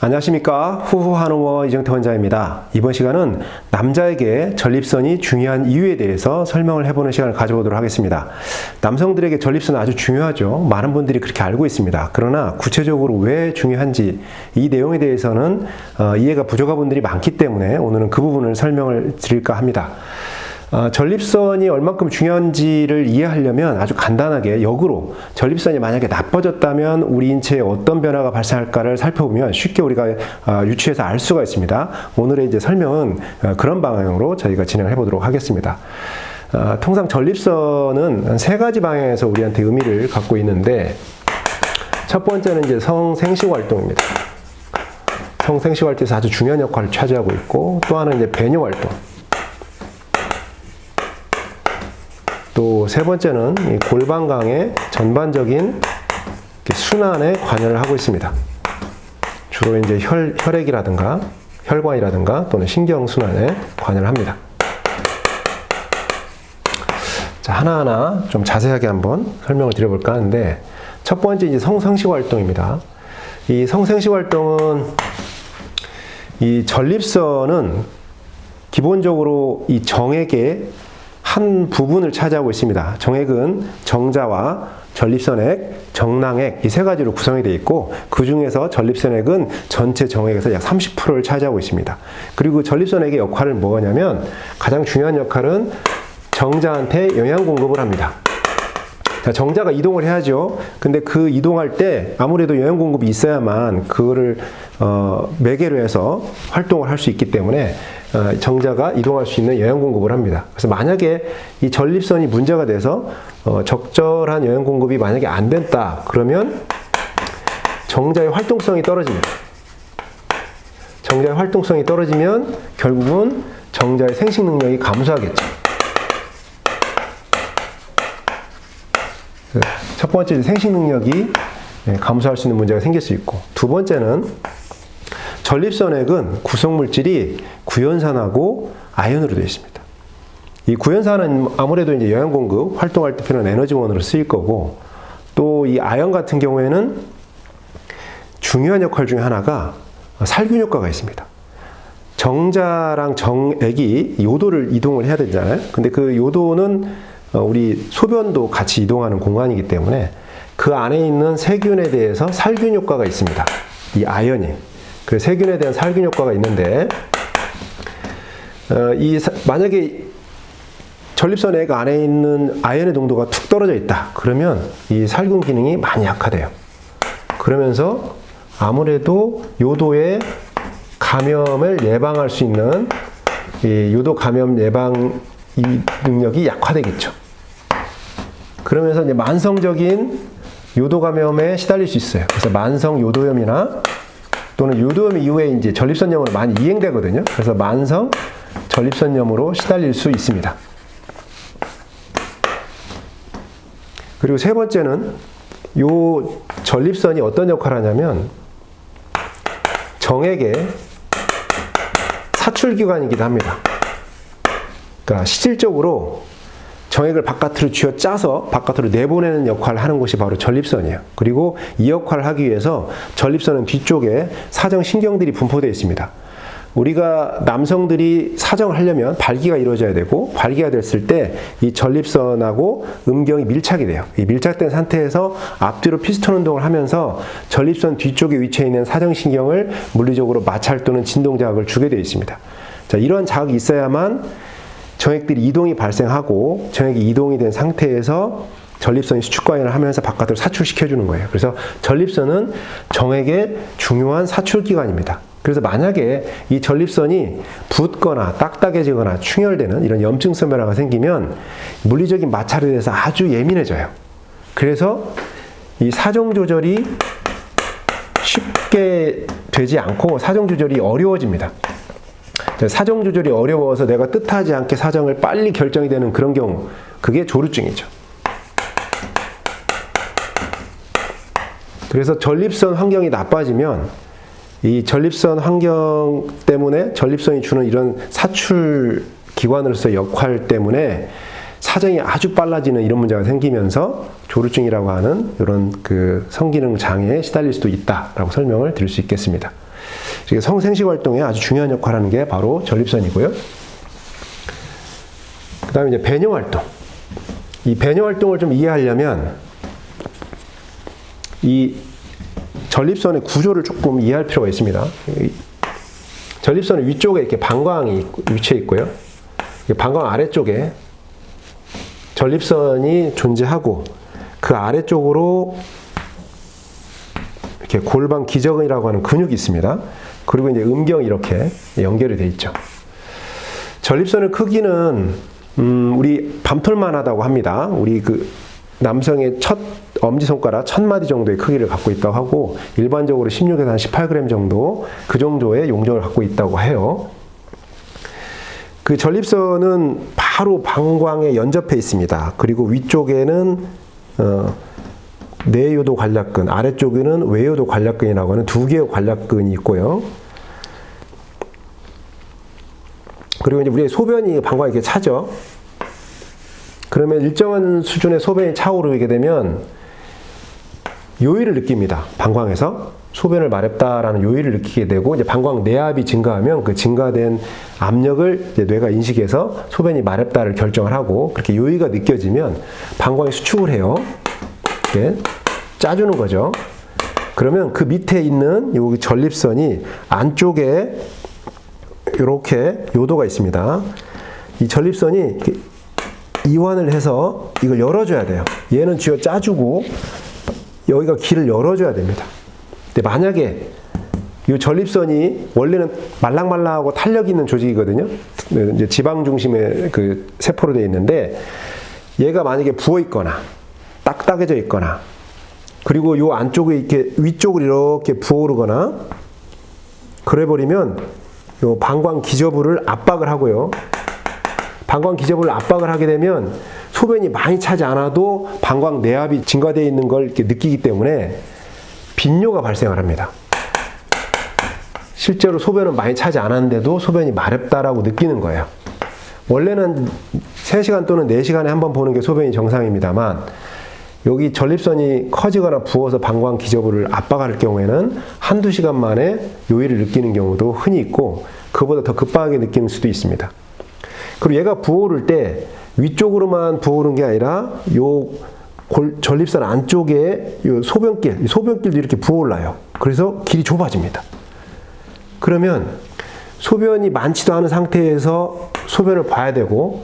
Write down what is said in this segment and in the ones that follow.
안녕하십니까. 후후한의원 이정태 원장입니다. 이번 시간은 남자에게 전립선이 중요한 이유에 대해서 설명을 해보는 시간을 가져보도록 하겠습니다. 남성들에게 전립선은 아주 중요하죠. 많은 분들이 그렇게 알고 있습니다. 그러나 구체적으로 왜 중요한지 이 내용에 대해서는 이해가 부족한 분들이 많기 때문에 오늘은 그 부분을 설명을 드릴까 합니다. 전립선이 얼만큼 중요한지를 이해하려면 아주 간단하게 역으로 전립선이 만약에 나빠졌다면 우리 인체에 어떤 변화가 발생할까를 살펴보면 쉽게 우리가 유추해서 알 수가 있습니다. 오늘의 이제 설명은 그런 방향으로 저희가 진행해 보도록 하겠습니다. 통상 전립선은 세 가지 방향에서 우리한테 의미를 갖고 있는데, 첫 번째는 이제 성생식 활동입니다. 성생식 활동에서 아주 중요한 역할을 차지하고 있고, 또 하나는 이제 배뇨 활동. 또 세 번째는 이 골반강의 전반적인 순환에 관여를 하고 있습니다. 주로 이제 혈액이라든가 혈관이라든가 또는 신경순환에 관여를 합니다. 자, 하나하나 좀 자세하게 한번 설명을 드려볼까 하는데, 첫 번째 이제 성생식 활동입니다. 이 성생식 활동은 이 전립선은 기본적으로 이 정액의 한 부분을 차지하고 있습니다. 정액은 정자와 전립선액, 정낭액 이 세 가지로 구성이 되어 있고, 그 중에서 전립선액은 전체 정액에서 약 30%를 차지하고 있습니다. 그리고 전립선액의 역할은 뭐냐면, 가장 중요한 역할은 정자한테 영양 공급을 합니다. 자, 정자가 이동을 해야죠. 근데 그 이동할 때 아무래도 영양 공급이 있어야만 그거를 매개로 해서 활동을 할 수 있기 때문에 정자가 이동할 수 있는 영양 공급을 합니다. 그래서 만약에 이 전립선이 문제가 돼서 적절한 영양 공급이 만약에 안 됐다 그러면 정자의 활동성이 떨어집니다. 정자의 활동성이 떨어지면 결국은 정자의 생식 능력이 감소하겠죠. 첫 번째, 생식 능력이 감소할 수 있는 문제가 생길 수 있고, 두 번째는 전립선액은 구성물질이 구연산하고 아연으로 되어 있습니다. 이 구연산은 아무래도 이제 영양 공급, 활동할 때 필요한 에너지원으로 쓰일 거고, 또 이 아연 같은 경우에는 중요한 역할 중에 하나가 살균 효과가 있습니다. 정자랑 정액이 요도를 이동을 해야 되잖아요. 근데 그 요도는 우리 소변도 같이 이동하는 공간이기 때문에 그 안에 있는 세균에 대해서 살균 효과가 있습니다. 이 아연이. 그 세균에 대한 살균 효과가 있는데, 만약에 전립선액 안에 있는 아연의 농도가 툭 떨어져 있다 그러면 이 살균 기능이 많이 약화돼요. 그러면서 아무래도 요도의 감염을 예방할 수 있는 이 요도 감염 예방 이 능력이 약화되겠죠. 그러면서 이제 만성적인 요도 감염에 시달릴 수 있어요. 그래서 만성 요도염이나 또는 요도염 이후에 이제 전립선염으로 많이 이행되거든요. 그래서 만성 전립선염으로 시달릴 수 있습니다. 그리고 세 번째는 요 전립선이 어떤 역할을 하냐면 정액의 사출기관이기도 합니다. 그러니까 실질적으로 정액을 바깥으로 쥐어짜서 바깥으로 내보내는 역할을 하는 곳이 바로 전립선이에요. 그리고 이 역할을 하기 위해서 전립선은 뒤쪽에 사정신경들이 분포되어 있습니다. 우리가 남성들이 사정을 하려면 발기가 이루어져야 되고, 발기가 됐을 때 이 전립선하고 음경이 밀착이 돼요. 이 밀착된 상태에서 앞뒤로 피스톤 운동을 하면서 전립선 뒤쪽에 위치해 있는 사정신경을 물리적으로 마찰 또는 진동 자극을 주게 되어 있습니다. 자, 이런 자극이 있어야만 정액들이 이동이 발생하고, 정액이 이동이 된 상태에서 전립선이 수축관여를 하면서 바깥으로 사출시켜주는 거예요. 그래서 전립선은 정액의 중요한 사출기관입니다. 그래서 만약에 이 전립선이 붓거나 딱딱해지거나 충혈되는 이런 염증성 변화가 생기면 물리적인 마찰에 대해서 아주 예민해져요. 그래서 이 사정 조절이 쉽게 되지 않고 사정 조절이 어려워집니다. 사정 조절이 어려워서 내가 뜻하지 않게 사정을 빨리 결정이 되는 그런 경우, 그게 조루증이죠. 그래서 전립선 환경이 나빠지면 이 전립선 환경 때문에 전립선이 주는 이런 사출 기관으로서 역할 때문에 사정이 아주 빨라지는 이런 문제가 생기면서 조루증이라고 하는 이런 그 성기능 장애에 시달릴 수도 있다라고 설명을 드릴 수 있겠습니다. 성생식 활동에 아주 중요한 역할을 하는 게 바로 전립선이고요. 그 다음에 이제 배뇨 활동. 이 배뇨 활동을 좀 이해하려면 이 전립선의 구조를 조금 이해할 필요가 있습니다. 전립선의 위쪽에 이렇게 방광이 위치해 있고요. 방광 아래쪽에 전립선이 존재하고 그 아래쪽으로 이렇게 골반 기저근이라고 하는 근육이 있습니다. 그리고 이제 음경이 이렇게 연결이 되어 있죠. 전립선의 크기는 우리 밤톨만 하다고 합니다. 우리 그 남성의 첫 엄지손가락 1000마디 정도의 크기를 갖고 있다고 하고 일반적으로 16에서 한 18g 정도 그 정도의 용적을 갖고 있다고 해요. 그 전립선은 바로 방광에 연접해 있습니다. 그리고 위쪽에는 내요도 관략근, 아래쪽에는 외요도 관략근이라고 하는 두 개의 관략근이 있고요. 그리고 이제 우리의 소변이 방광에 이렇게 차죠. 그러면 일정한 수준의 소변이 차오르게 되면 요일을 느낍니다. 방광에서 소변을 마렵다라는 요일을 느끼게 되고 이제 방광 내압이 증가하면 그 증가된 압력을 이제 뇌가 인식해서 소변이 마렵다를 결정을 하고 그렇게 요의가 느껴지면 방광이 수축을 해요. 이렇게 짜주는 거죠. 그러면 그 밑에 있는 요 전립선이 안쪽에 이렇게 요도가 있습니다. 이 전립선이 이렇게 이완을 해서 이걸 열어줘야 돼요. 얘는 쥐어 짜주고 여기가 길을 열어줘야 됩니다. 근데 만약에 이 전립선이 원래는 말랑말랑하고 탄력 있는 조직이거든요. 이제 지방 중심의 그 세포로 되어 있는데 얘가 만약에 부어 있거나 딱딱해져 있거나 그리고 이 안쪽에 이렇게 위쪽으로 이렇게 부어오르거나 그래 버리면 요 방광 기저부를 압박을 하고요. 방광 기저부를 압박을 하게 되면 소변이 많이 차지 않아도 방광 내압이 증가되어 있는 걸 이렇게 느끼기 때문에 빈뇨가 발생을 합니다. 실제로 소변은 많이 차지 않았는데도 소변이 마렵다라고 느끼는 거예요. 원래는 3시간 또는 4시간에 한 번 보는 게 소변이 정상입니다만 여기 전립선이 커지거나 부어서 방광 기저부를 압박할 경우에는 한두 시간 만에 요일을 느끼는 경우도 흔히 있고 그보다 더 급박하게 느끼는 수도 있습니다. 그리고 얘가 부어오를 때 위쪽으로만 부어오르는 게 아니라 요 전립선 안쪽에 요 소변길도 이렇게 부어올라요. 그래서 길이 좁아집니다. 그러면 소변이 많지도 않은 상태에서 소변을 봐야 되고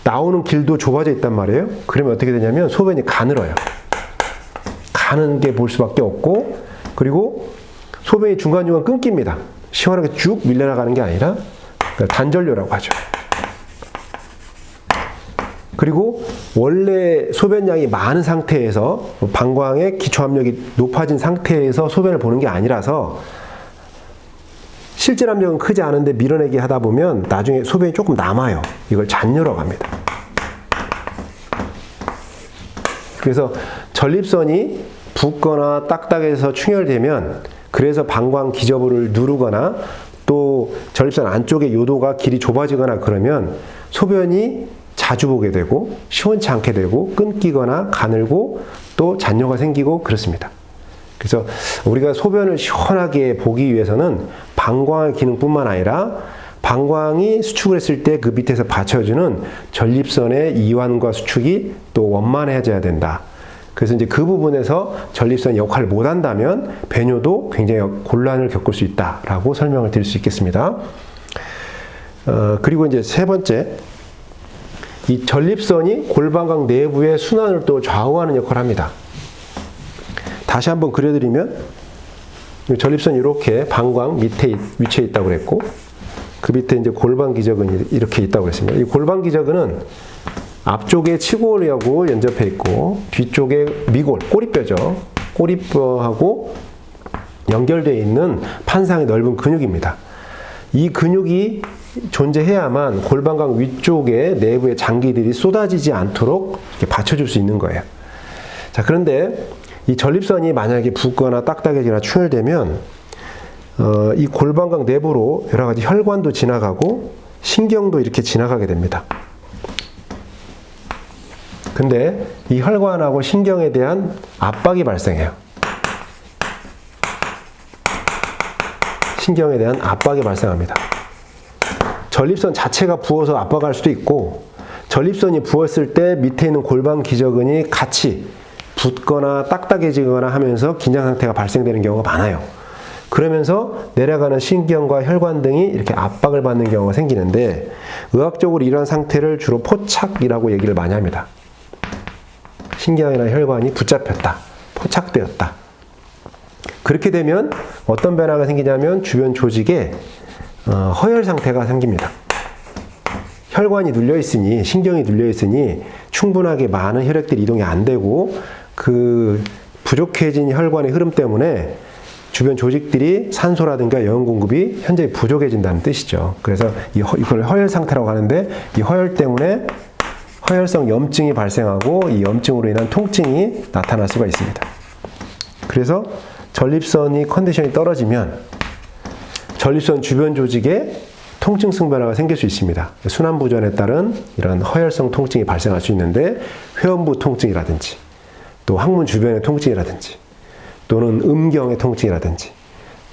나오는 길도 좁아져 있단 말이에요. 그러면 어떻게 되냐면 소변이 가늘어요. 가는 게 볼 수밖에 없고 그리고 소변이 중간중간 끊깁니다. 시원하게 쭉 밀려나가는 게 아니라 단전뇨라고 하죠. 그리고 원래 소변량이 많은 상태에서 방광의 기초압력이 높아진 상태에서 소변을 보는 게 아니라서 실질 압력은 크지 않은데 밀어내기 하다 보면 나중에 소변이 조금 남아요. 이걸 잔뇨라고 합니다. 그래서 전립선이 붓거나 딱딱해서 충혈되면 그래서 방광 기저부를 누르거나 또 전립선 안쪽의 요도가 길이 좁아지거나 그러면 소변이 자주 보게 되고 시원치 않게 되고 끊기거나 가늘고 또 잔뇨가 생기고 그렇습니다. 그래서 우리가 소변을 시원하게 보기 위해서는 방광의 기능뿐만 아니라 방광이 수축을 했을 때 그 밑에서 받쳐주는 전립선의 이완과 수축이 또 원만해져야 된다. 그래서 이제 그 부분에서 전립선이 역할을 못한다면 배뇨도 굉장히 곤란을 겪을 수 있다라고 설명을 드릴 수 있겠습니다. 그리고 이제 세 번째, 이 전립선이 골반강 내부의 순환을 또 좌우하는 역할을 합니다. 다시 한번 그려드리면 전립선이 이렇게 방광 밑에 위치해 있다고 그랬고 그 밑에 이제 골반 기저근이 이렇게 있다고 그랬습니다. 이 골반 기저근은 앞쪽에 치골하고 연접해 있고 뒤쪽에 미골, 꼬리뼈죠. 꼬리뼈하고 연결되어 있는 판상의 넓은 근육입니다. 이 근육이 존재해야만 골반강 위쪽에 내부의 장기들이 쏟아지지 않도록 이렇게 받쳐줄 수 있는 거예요. 자, 그런데 이 전립선이 만약에 붓거나 딱딱해지거나 충혈되면 이 골반강 내부로 여러 가지 혈관도 지나가고 신경도 이렇게 지나가게 됩니다. 근데 이 혈관하고 신경에 대한 압박이 발생해요. 신경에 대한 압박이 발생합니다. 전립선 자체가 부어서 압박할 수도 있고, 전립선이 부었을 때 밑에 있는 골반 기저근이 같이 붓거나 딱딱해지거나 하면서 긴장 상태가 발생되는 경우가 많아요. 그러면서 내려가는 신경과 혈관 등이 이렇게 압박을 받는 경우가 생기는데, 의학적으로 이러한 상태를 주로 포착이라고 얘기를 많이 합니다. 신경이나 혈관이 붙잡혔다, 포착되었다. 그렇게 되면 어떤 변화가 생기냐면 주변 조직에 허혈 상태가 생깁니다. 혈관이 눌려 있으니, 신경이 눌려 있으니 충분하게 많은 혈액들이 이동이 안 되고, 그 부족해진 혈관의 흐름 때문에 주변 조직들이 산소라든가 영양 공급이 현저히 부족해진다는 뜻이죠. 그래서 이걸 허혈 상태라고 하는데, 이 허혈 때문에 허혈성 염증이 발생하고 이 염증으로 인한 통증이 나타날 수가 있습니다. 그래서 전립선이 컨디션이 떨어지면 전립선 주변 조직에 통증성 변화가 생길 수 있습니다. 순환부전에 따른 이런 허혈성 통증이 발생할 수 있는데, 회원부 통증이라든지 또 항문 주변의 통증이라든지 또는 음경의 통증이라든지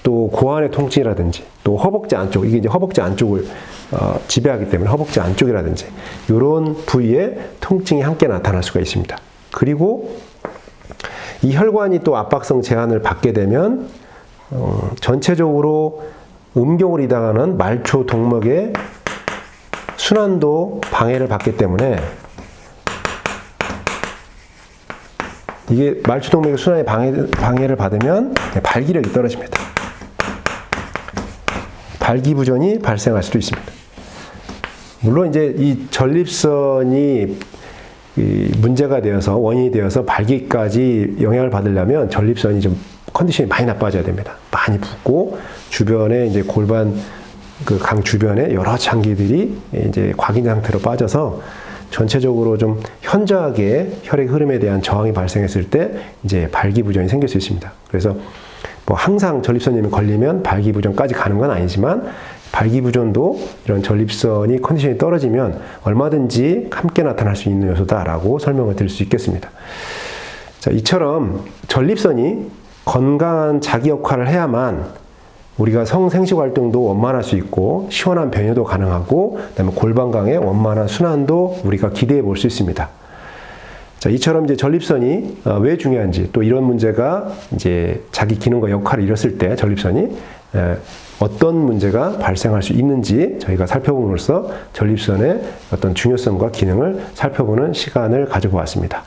또 고환의 통증이라든지 또 허벅지 안쪽, 이게 이제 허벅지 안쪽을 지배하기 때문에 허벅지 안쪽이라든지 이런 부위에 통증이 함께 나타날 수가 있습니다. 그리고 이 혈관이 또 압박성 제한을 받게 되면 전체적으로 음경으로 이동하는 말초 동맥의 순환도 방해를 받기 때문에, 이게 말초 동맥의 순환이 방해를 받으면 발기력이 떨어집니다. 발기부전이 발생할 수도 있습니다. 물론 이제 이 전립선이 문제가 되어서, 원인이 되어서 발기까지 영향을 받으려면 전립선이 좀 컨디션이 많이 나빠져야 됩니다. 많이 붓고 주변에 이제 골반 그 강 주변에 여러 장기들이 이제 과긴 상태로 빠져서 전체적으로 좀 현저하게 혈액 흐름에 대한 저항이 발생했을 때 이제 발기부전이 생길 수 있습니다. 그래서 뭐 항상 전립선염이 걸리면 발기부전까지 가는 건 아니지만, 발기부전도 이런 전립선이 컨디션이 떨어지면 얼마든지 함께 나타날 수 있는 요소다라고 설명을 드릴 수 있겠습니다. 자, 이처럼 전립선이 건강한 자기 역할을 해야만 우리가 성생殖 활동도 원만할 수 있고, 시원한 변효도 가능하고, 그다음에 골반강의 원만한 순환도 우리가 기대해 볼 수 있습니다. 자, 이처럼 이제 전립선이 왜 중요한지, 또 이런 문제가 이제 자기 기능과 역할을 잃었을 때 전립선이 어떤 문제가 발생할 수 있는지 저희가 살펴봄으로써 전립선의 어떤 중요성과 기능을 살펴보는 시간을 가지고 왔습니다.